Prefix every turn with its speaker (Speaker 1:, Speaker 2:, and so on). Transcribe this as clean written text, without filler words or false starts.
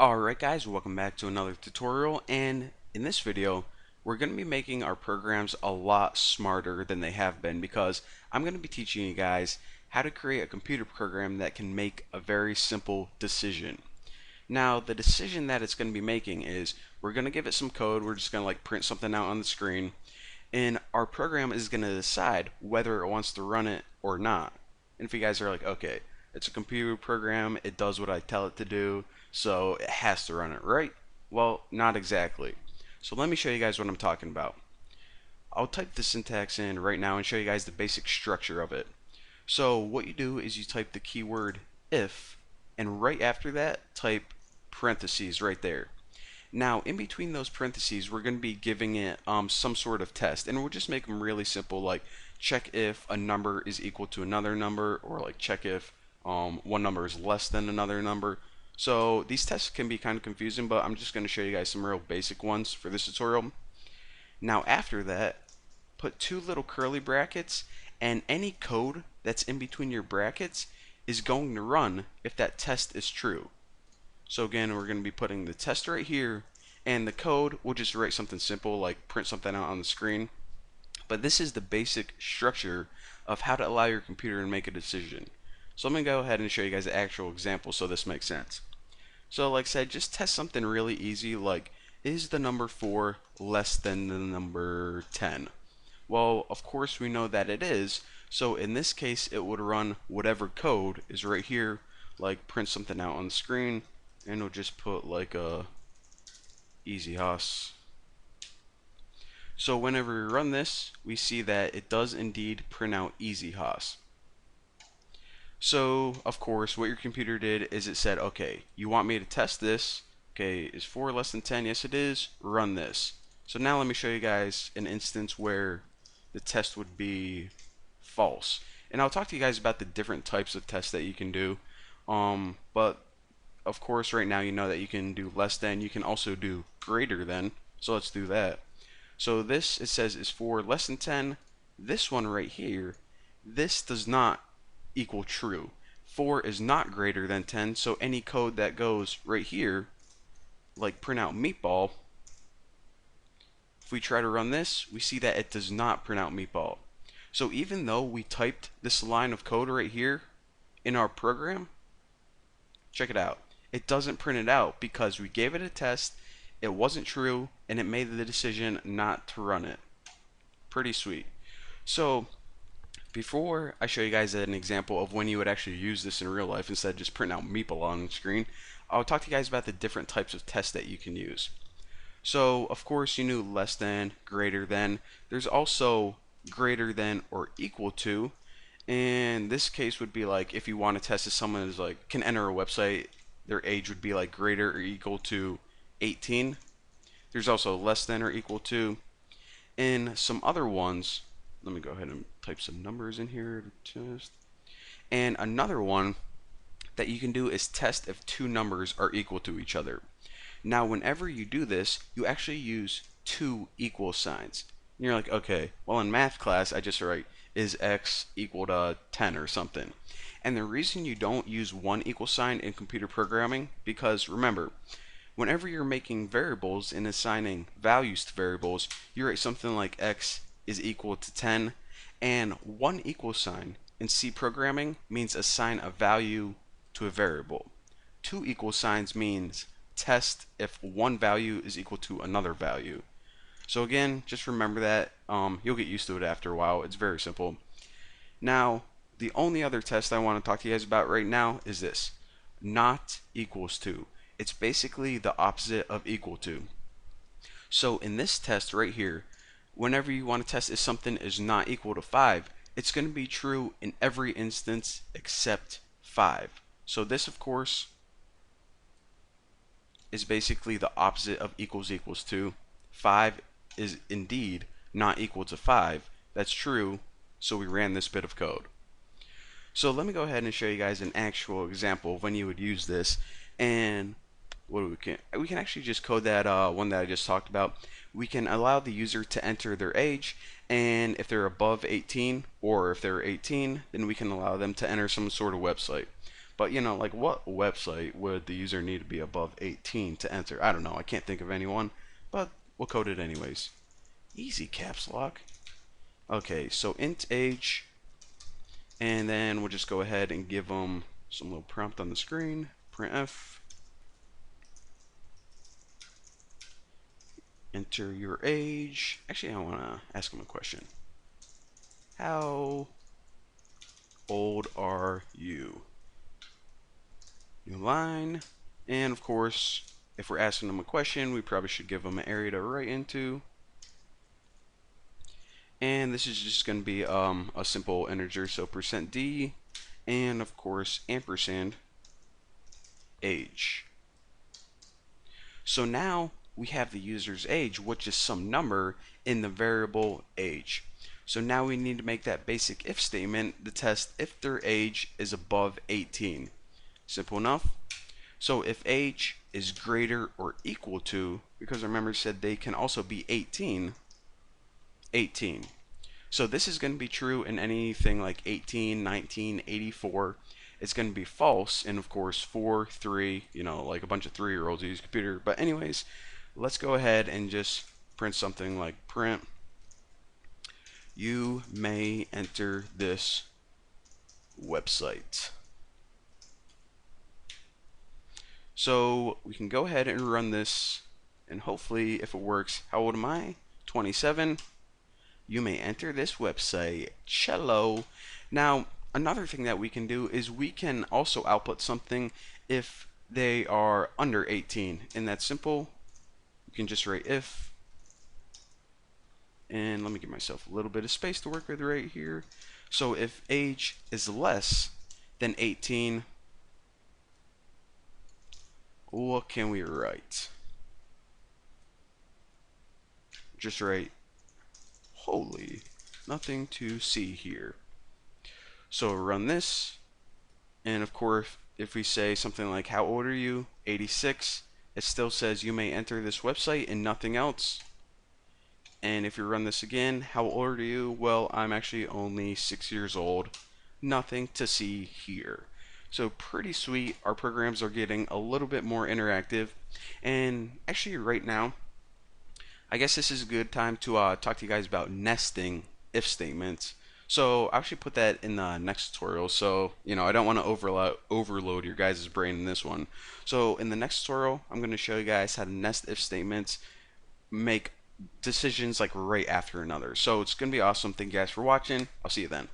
Speaker 1: Alright guys, welcome back to another tutorial, and in this video we're going to be making our programs a lot smarter than they have been, because I'm going to be teaching you guys how to create a computer program that can make a very simple decision. Now the decision that it's going to be making is we're going to give it some code. We're just going to like print something out on the screen, and our program is going to decide whether it wants to run it or not. And if you guys are like, okay, it's a computer program, it does what I tell it to do, so it has to run it, right? Well, not exactly. So let me show you guys what I'm talking about. I'll type the syntax in right now and show you guys the basic structure of it. So what you do is you type the keyword if, and right after that type parentheses right there. Now, in between those parentheses, we're going to be giving it some sort of test, and we'll just make them really simple, like check if a number is equal to another number, or like check if one number is less than another number. So these tests can be kind of confusing, but I'm just going to show you guys some real basic ones for this tutorial. Now, after that, put two little curly brackets, and any code that's in between your brackets is going to run if that test is true. So again, we're going to be putting the test right here, and the code, we'll just write something simple like print something out on the screen. But this is the basic structure of how to allow your computer to make a decision. So I'm going to go ahead and show you guys an actual example so this makes sense. So like I said, just test something really easy, like is the number 4 less than the number 10? Well, of course we know that it is, so in this case it would run whatever code is right here, like print something out on the screen, and we'll just put like a easy hoss. So whenever we run this, we see that it does indeed print out easy hoss. So of course what your computer did is it said, okay, you want me to test this, okay, is 4 less than 10? Yes it is, run this. So now let me show you guys an instance where the test would be false, and I'll talk to you guys about the different types of tests that you can do, but of course right now you know that you can do less than, you can also do greater than, so let's do that. So this, it says, is 4 less than 10. This one right here, this does not equal true. 4 is not greater than 10, so any code that goes right here, like print out meatball, if we try to run this, we see that it does not print out meatball. So even though we typed this line of code right here in our program, check it out, it doesn't print it out because we gave it a test, it wasn't true, and it made the decision not to run it. Pretty sweet. So before I show you guys an example of when you would actually use this in real life instead of just printing out meeple on the screen, I'll talk to you guys about the different types of tests that you can use. So of course you knew less than, greater than. There's also greater than or equal to. In this case would be like if you want to test if someone is like can enter a website, their age would be like greater or equal to 18. There's also less than or equal to. In some other ones, let me go ahead and type some numbers in here to test. And another one that you can do is test if two numbers are equal to each other. Now whenever you do this, you actually use two equal signs. And you're like, okay, well in math class I just write is x equal to 10 or something. And the reason you don't use one equal sign in computer programming, because remember, whenever you're making variables and assigning values to variables, you write something like x is equal to 10, and one equal sign in C programming means assign a value to a variable. Two equal signs means test if one value is equal to another value. So again, just remember that. You'll get used to it after a while. It's very simple. Now, the only other test I want to talk to you guys about right now is this. Not equals to. It's basically the opposite of equal to. So in this test right here, whenever you want to test if something is not equal to 5, it's going to be true in every instance except 5. So this, of course, is basically the opposite of equals equals to. 5 is indeed not equal to 5. That's true, so we ran this bit of code. So let me go ahead and show you guys an actual example of when you would use this. And what we can actually just code that one that I just talked about. We can allow the user to enter their age, and if they're above 18 or if they're 18, then we can allow them to enter some sort of website. But you know, like what website would the user need to be above 18 to enter? I don't know. I can't think of anyone, but we'll code it anyways. Easy caps lock. Okay, so int age, and then we'll just go ahead and give them some little prompt on the screen. Printf, enter your age. Actually, I want to ask them a question. How old are you? New line. And of course, if we're asking them a question, we probably should give them an area to write into. And this is just going to be a simple integer, so %d, and of course ampersand age. So now we have the user's age, which is some number in the variable age. So now we need to make that basic if statement to test if their age is above 18. Simple enough. So if age is greater or equal to, because remember it said they can also be 18. So this is going to be true in anything like 18, 19, 84. It's going to be false, and of course 4, 3, you know, like a bunch of 3-year-olds use a computer. But anyways, let's go ahead and just print something like print, you may enter this website. So we can go ahead and run this, and hopefully if it works. How old am I? 27. You may enter this website. Cello. Now, another thing that we can do is we can also output something if they are under 18. And that's simple. You can just write if. And let me give myself a little bit of space to work with right here. So if age is less than 18, what can we write? Just write, holy, nothing to see here. So run this, and of course, if we say something like, how old are you? 86, it still says you may enter this website and nothing else. And if you run this again, how old are you? Well, I'm actually only 6 years old. Nothing to see here. So pretty sweet. Our programs are getting a little bit more interactive. And actually right now, I guess this is a good time to talk to you guys about nesting if statements. So I'll actually put that in the next tutorial. So, you know, I don't want to overload your guys' brain in this one. So in the next tutorial, I'm going to show you guys how to nest if statements, make decisions like right after another. So it's going to be awesome. Thank you guys for watching. I'll see you then.